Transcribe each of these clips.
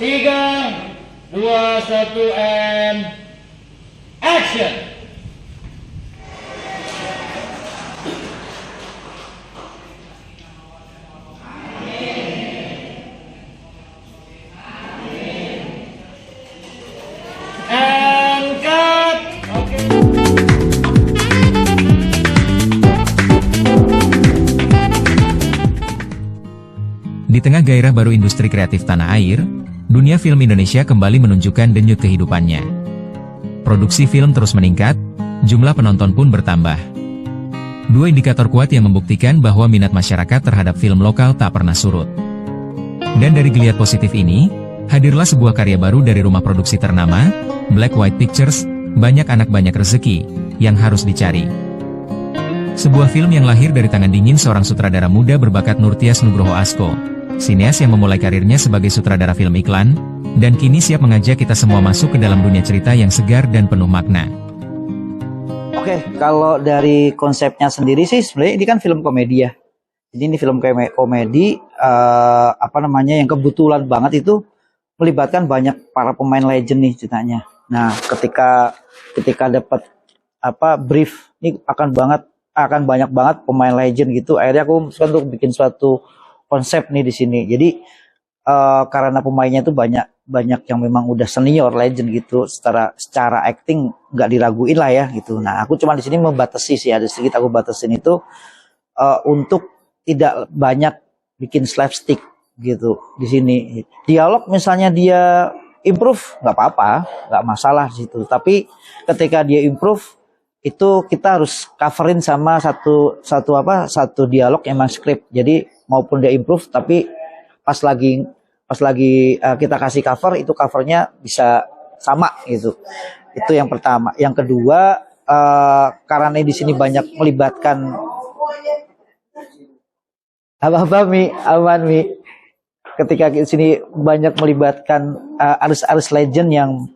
3, 2, 1, and action. And cut. Okay. Di tengah gairah baru industri kreatif tanah air, dunia film Indonesia kembali menunjukkan denyut kehidupannya. Produksi film terus meningkat, jumlah penonton pun bertambah. Dua indikator kuat yang membuktikan bahwa minat masyarakat terhadap film lokal tak pernah surut. Dan dari geliat positif ini, hadirlah sebuah karya baru dari rumah produksi ternama, Black White Pictures, Banyak Anak Banyak Rezeki, yang harus dicari. Sebuah film yang lahir dari tangan dingin seorang sutradara muda berbakat Nurtias Nugroho Asko, sineas yang memulai karirnya sebagai sutradara film iklan, dan kini siap mengajak kita semua masuk ke dalam dunia cerita yang segar dan penuh makna. Oke, kalau dari konsepnya sendiri sih sebenarnya ini kan film komedi ya. Jadi ini film komedi yang kebetulan banget itu melibatkan banyak para pemain legend nih ceritanya. Nah, ketika dapat brief ini akan banyak banget pemain legend gitu. Akhirnya aku memutuskan untuk bikin suatu konsep nih di sini. Jadi karena pemainnya itu banyak yang memang udah senior legend gitu, secara acting nggak diraguin lah ya gitu. Nah, aku cuma di sini membatasi sih, ada sedikit aku batasin itu untuk tidak banyak bikin slapstick gitu di sini. Dialog misalnya dia improve nggak apa-apa, nggak masalah di situ. Tapi ketika dia improve itu kita harus coverin sama satu dialog emang script. Jadi maupun dia improve tapi pas lagi kita kasih cover itu covernya bisa sama gitu. Itu yang pertama. Yang kedua karena di sini banyak melibatkan aman Mi. Ketika di sini banyak melibatkan artis-artis legend yang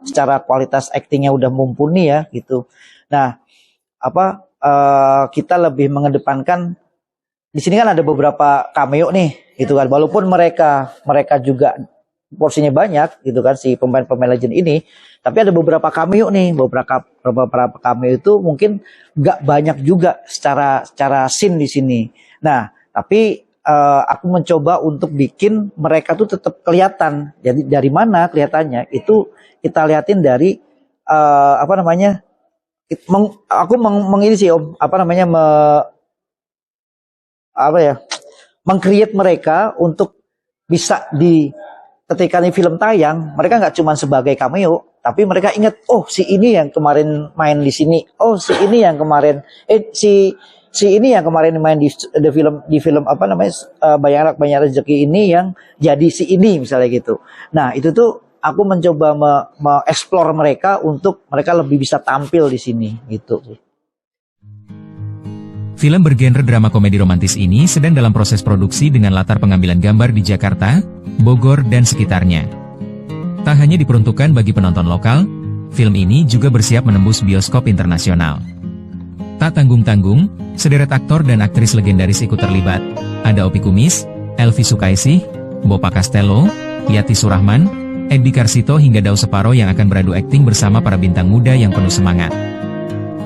secara kualitas aktingnya udah mumpuni ya gitu. Nah, kita lebih mengedepankan di sini kan ada beberapa cameo nih gitu kan. Walaupun mereka juga porsinya banyak gitu kan si pemain-pemain legend ini, tapi ada beberapa cameo nih, beberapa cameo itu mungkin nggak banyak juga secara scene di sini. Nah, tapi aku mencoba untuk bikin mereka tuh tetap kelihatan. Jadi dari mana kelihatannya? Itu kita liatin dari meng-create mereka untuk bisa ketika ini film tayang, mereka nggak cuma sebagai cameo, tapi mereka ingat, oh si ini yang kemarin main di sini, oh si ini yang kemarin si ini yang kemarin main di film Banyak Anak Banyak Rezeki ini yang jadi si ini misalnya gitu. Nah, itu tuh aku mencoba mengeksplor mereka untuk mereka lebih bisa tampil di sini gitu. Film bergenre drama komedi romantis ini sedang dalam proses produksi dengan latar pengambilan gambar di Jakarta, Bogor, dan sekitarnya. Tak hanya diperuntukkan bagi penonton lokal, film ini juga bersiap menembus bioskop internasional. Tak tanggung-tanggung, sederet aktor dan aktris legendaris ikut terlibat. Ada Opi Kumis, Elvi Sukaisih, Bopa Castello, Yati Surahman, Edi Karsito hingga Dau Separo yang akan beradu akting bersama para bintang muda yang penuh semangat.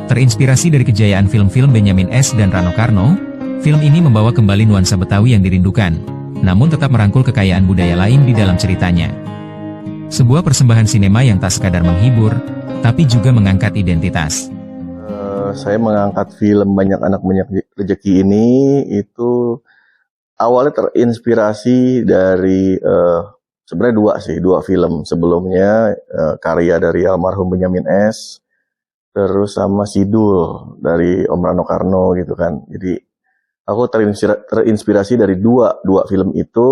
Terinspirasi dari kejayaan film-film Benyamin S. dan Rano Karno, film ini membawa kembali nuansa Betawi yang dirindukan, namun tetap merangkul kekayaan budaya lain di dalam ceritanya. Sebuah persembahan sinema yang tak sekadar menghibur, tapi juga mengangkat identitas. Saya mengangkat film Banyak Anak Banyak Rezeki ini itu awalnya terinspirasi dari sebenarnya dua film sebelumnya, karya dari almarhum Benyamin S. terus sama Sidul dari Om Rano Karno gitu kan. Jadi aku terinspirasi dari dua film itu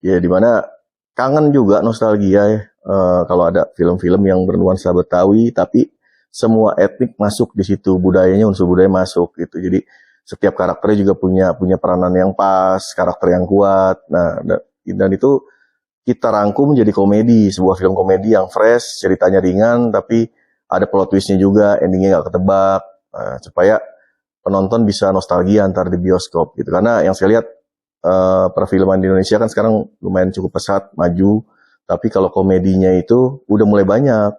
ya, dimana kangen juga nostalgia ya, kalau ada film-film yang bernuansa Betawi tapi semua etnik masuk di situ, budayanya, unsur budaya masuk gitu. Jadi setiap karakternya juga punya peranan yang pas, karakter yang kuat. Nah, dan itu kita rangkum menjadi komedi, sebuah film komedi yang fresh, ceritanya ringan tapi ada plot twistnya juga, endingnya nggak ketebak, supaya penonton bisa nostalgia antar di bioskop gitu. Karena yang saya lihat perfilman di Indonesia kan sekarang lumayan cukup pesat, maju. Tapi kalau komedinya itu udah mulai banyak.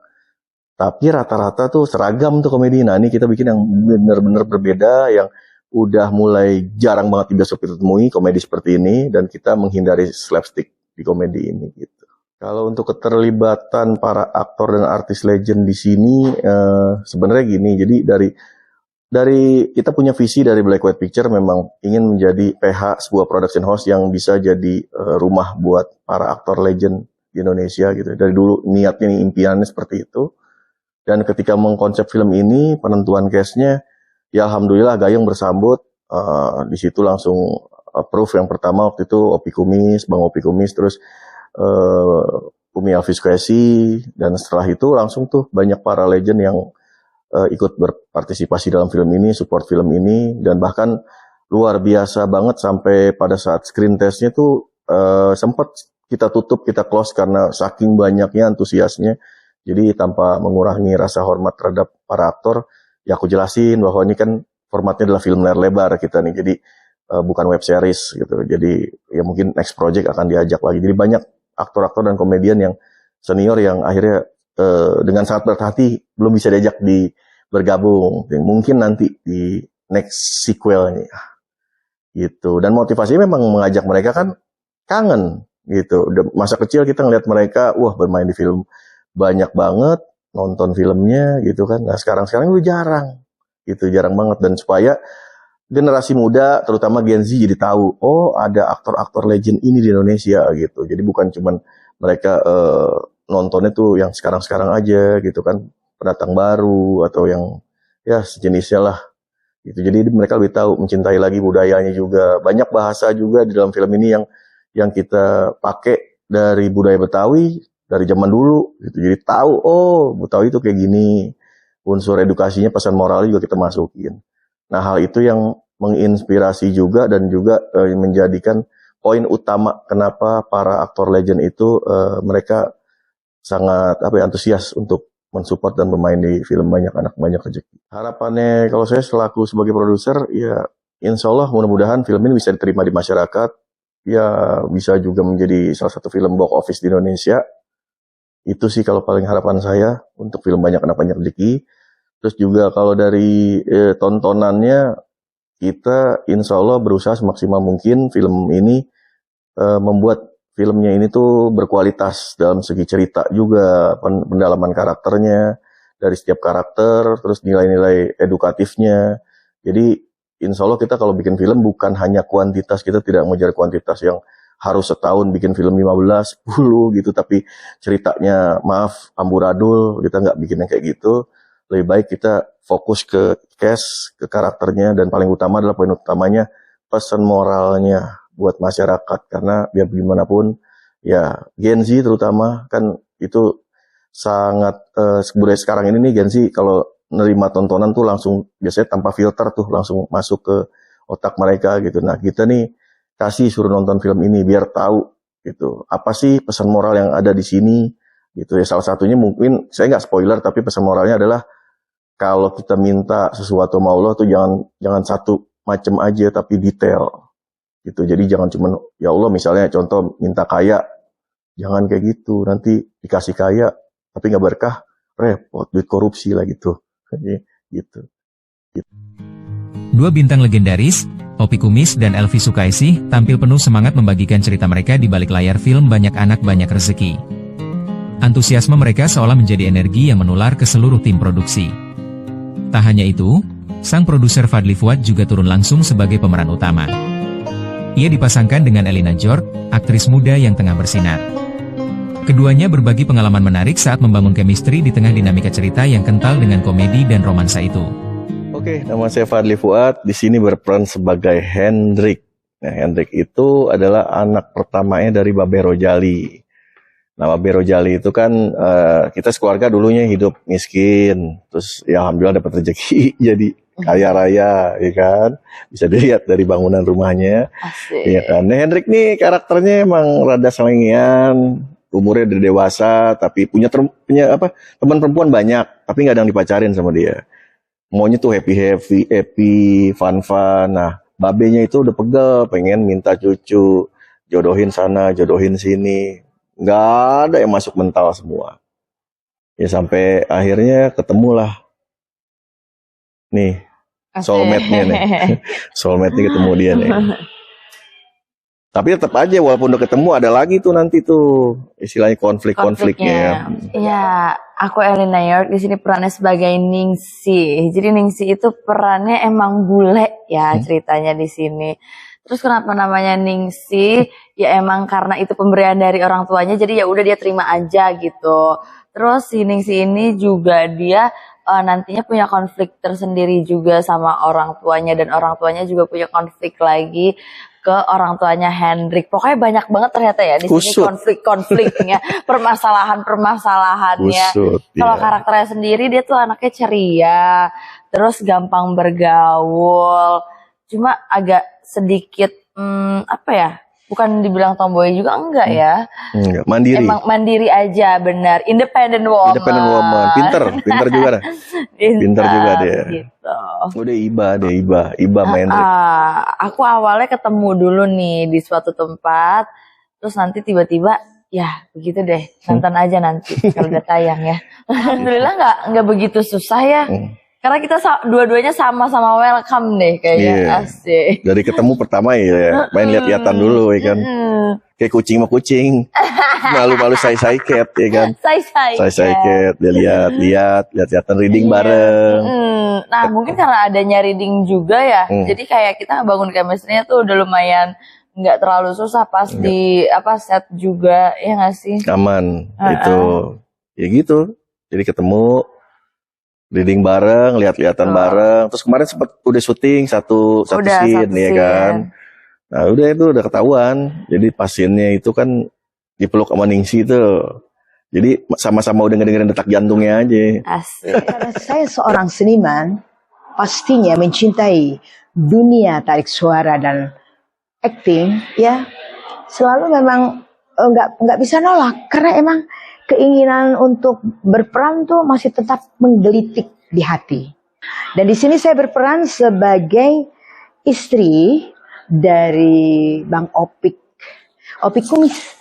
Tapi rata-rata tuh seragam tuh komedi. Nah ini kita bikin yang benar-benar berbeda, yang udah mulai jarang banget di bioskop kita temui komedi seperti ini. Dan kita menghindari slapstick di komedi ini gitu. Kalau untuk keterlibatan para aktor dan artis legend di sini, sebenarnya gini. Jadi dari kita punya visi dari Black White Picture memang ingin menjadi PH, sebuah production house yang bisa jadi rumah buat para aktor legend di Indonesia gitu. Dari dulu niatnya, impiannya seperti itu. Dan ketika mengkonsep film ini, penentuan cast-nya, ya alhamdulillah Gayung bersambut. Di situ langsung approve yang pertama waktu itu Opi Kumis, Bang Opi Kumis, terus Umi Elvis Sukaisi, dan setelah itu langsung tuh banyak para legend yang ikut berpartisipasi dalam film ini, support film ini, dan bahkan luar biasa banget sampai pada saat screen testnya tuh sempat kita tutup, kita close karena saking banyaknya antusiasnya. Jadi tanpa mengurangi rasa hormat terhadap para aktor, ya aku jelasin bahwa ini kan formatnya adalah film layar lebar kita nih, jadi bukan web series gitu. Jadi ya mungkin next project akan diajak lagi. Jadi banyak aktor-aktor dan komedian yang senior yang akhirnya dengan sangat berhati belum bisa diajak bergabung. Mungkin nanti di next sequelnya gitu. Dan motivasinya memang mengajak mereka kan kangen gitu. Masa kecil kita ngeliat mereka wah bermain di film banyak banget, nonton filmnya gitu kan. Nah sekarang itu jarang gitu, jarang banget. Dan supaya generasi muda terutama Gen Z jadi tahu oh ada aktor-aktor legend ini di Indonesia gitu. Jadi bukan cuman mereka nontonnya tuh yang sekarang-sekarang aja gitu kan, pendatang baru atau yang ya sejenisnya lah gitu. Jadi mereka lebih tahu, mencintai lagi budayanya juga. Banyak bahasa juga di dalam film ini yang kita pakai dari budaya Betawi dari zaman dulu gitu. Jadi tahu oh Betawi itu kayak gini. Unsur edukasinya, pesan moralnya juga kita masukin. Nah hal itu yang menginspirasi juga dan juga menjadikan poin utama kenapa para aktor legend itu mereka sangat antusias untuk mensupport dan bermain di film Banyak Anak Banyak Rezeki. Harapannya kalau saya selaku sebagai produser, ya insya Allah mudah-mudahan film ini bisa diterima di masyarakat, ya bisa juga menjadi salah satu film box office di Indonesia. Itu sih kalau paling harapan saya untuk film Banyak Anak Banyak Rezeki. Terus juga kalau dari tontonannya, kita insya Allah berusaha semaksimal mungkin film ini membuat filmnya ini tuh berkualitas dalam segi cerita juga, pendalaman karakternya dari setiap karakter, terus nilai-nilai edukatifnya. Jadi insya Allah kita kalau bikin film bukan hanya kuantitas, kita tidak mengejar kuantitas yang harus setahun bikin film 15, 10 gitu, tapi ceritanya maaf amburadul, kita nggak bikin yang kayak gitu. Lebih baik kita fokus ke cast, ke karakternya, dan paling utama adalah poin utamanya pesan moralnya buat masyarakat. Karena biar bagaimanapun ya Gen Z terutama kan itu sangat budaya sekarang ini nih Gen Z kalau nerima tontonan tuh langsung biasanya tanpa filter tuh langsung masuk ke otak mereka gitu. Nah kita nih kasih suruh nonton film ini biar tahu gitu apa sih pesan moral yang ada di sini gitu ya. Salah satunya mungkin saya nggak spoiler tapi pesan moralnya adalah kalau kita minta sesuatu sama Allah tuh jangan satu macam aja tapi detail gitu. Jadi jangan cuma ya Allah misalnya contoh minta kaya, jangan kayak gitu. Nanti dikasih kaya tapi nggak berkah, repot, duit korupsi lah gitu. Gitu. Dua bintang legendaris, Opi Kumis dan Elvi Sukaisi, tampil penuh semangat membagikan cerita mereka di balik layar film Banyak Anak Banyak Rezeki. Antusiasme mereka seolah menjadi energi yang menular ke seluruh tim produksi. Tak hanya itu, sang produser Fadli Fuad juga turun langsung sebagai pemeran utama. Ia dipasangkan dengan Elina George, aktris muda yang tengah bersinar. Keduanya berbagi pengalaman menarik saat membangun chemistry di tengah dinamika cerita yang kental dengan komedi dan romansa itu. Oke, nama saya Fadli Fuad, di sini berperan sebagai Hendrik. Nah, Hendrik itu adalah anak pertamanya dari Babe Rojali. Nah, Babe Rojali itu kan kita sekeluarga dulunya hidup miskin, terus ya alhamdulillah dapat rezeki jadi kaya raya, ya kan? Bisa dilihat dari bangunan rumahnya. Asik. Ya kan. Nah, Hendrik nih karakternya emang rada selengean, umurnya udah dewasa, tapi punya teman perempuan banyak, tapi nggak ada yang dipacarin sama dia. Maunya tuh happy, fun. Nah, babenya itu udah pegel, pengen minta cucu, jodohin sana, jodohin sini, nggak ada yang masuk mental semua. Ya sampai akhirnya ketemulah nih soulmate-nya nih, soulmate-nya ketemu dia nih. Tapi tetap aja walaupun udah ketemu ada lagi tuh nanti tuh istilahnya konfliknya. Iya, aku Elina York di sini perannya sebagai Ningsih. Jadi Ningsih itu perannya emang bule ya ceritanya di sini. Terus kenapa namanya Ningsih? Ya emang karena itu pemberian dari orang tuanya, jadi ya udah dia terima aja gitu. Terus si Ningsih ini juga dia nantinya punya konflik tersendiri juga sama orang tuanya, dan orang tuanya juga punya konflik lagi ke orang tuanya Hendrik. Pokoknya banyak banget ternyata ya di sini konflik-konfliknya, permasalahan-permasalahannya. Kalau karakternya sendiri dia tuh anaknya ceria, terus gampang bergaul. Cuma agak sedikit apa ya? Bukan dibilang tomboy juga enggak ya. Enggak, mandiri. Emang mandiri aja, benar. Independent woman. Independent woman. Pinter juga dah. Pinter juga dia. Gitu. Udah Iba main. Aku awalnya ketemu dulu nih di suatu tempat, terus nanti tiba-tiba ya begitu deh, nonton aja nanti kalau udah tayang ya. Alhamdulillah nggak begitu susah ya. Karena kita dua-duanya sama-sama welcome deh kayaknya. Asik. Dari ketemu pertama ya main lihat-lihatan dulu ya kan. Kayak kucing sama kucing. Malu-malu say-cat ya kan. Say-cat, dia lihat-lihatan reading bareng. Nah, mungkin karena adanya reading juga ya. Jadi kayak kita bangun chemistry-nya tuh udah lumayan nggak terlalu susah pas di set juga, ya nggak sih? Aman itu. Ya gitu. Jadi ketemu reading bareng, lihat-lihatan bareng. Terus kemarin sempat udah syuting satu scene ya kan. Nah udah itu udah ketahuan. Jadi pasiennya itu kan dipeluk sama Ningsih tuh. Jadi sama-sama udah ngedengerin detak jantungnya aja. Asik. Karena saya seorang seniman, pastinya mencintai dunia tarik suara dan acting, ya selalu memang nggak bisa nolak, karena emang keinginan untuk berperan tuh masih tetap menggelitik di hati. Dan di sini saya berperan sebagai istri dari Bang Opik Kumis.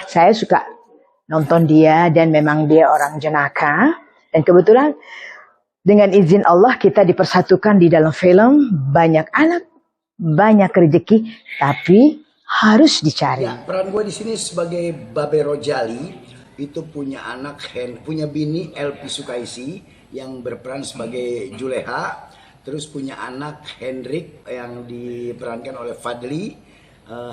Saya suka nonton dia dan memang dia orang jenaka. Dan kebetulan dengan izin Allah kita dipersatukan di dalam film. Banyak anak, banyak rezeki, tapi harus dicari. Ya, peran gue di sini sebagai Babe Rojali, itu punya anak, punya bini Elpi Sukaisi yang berperan sebagai Juleha, terus punya anak Hendrik yang diperankan oleh Fadli,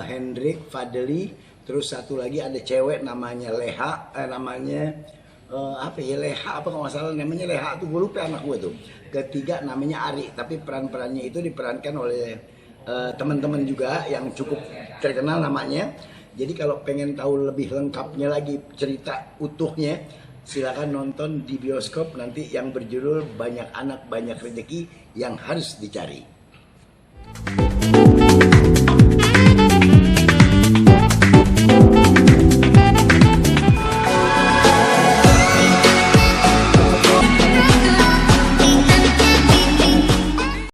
Hendrik Fadli, terus satu lagi ada cewek namanya Leha, Leha apa kalau nggak salah namanya Leha tuh, gue lupa anak gue tuh. Ketiga namanya Ari, tapi peran-perannya itu diperankan oleh teman-teman juga yang cukup terkenal namanya. Jadi kalau pengen tahu lebih lengkapnya lagi cerita utuhnya, silakan nonton di bioskop nanti yang berjudul Banyak Anak Banyak Rezeki yang Harus Dicari.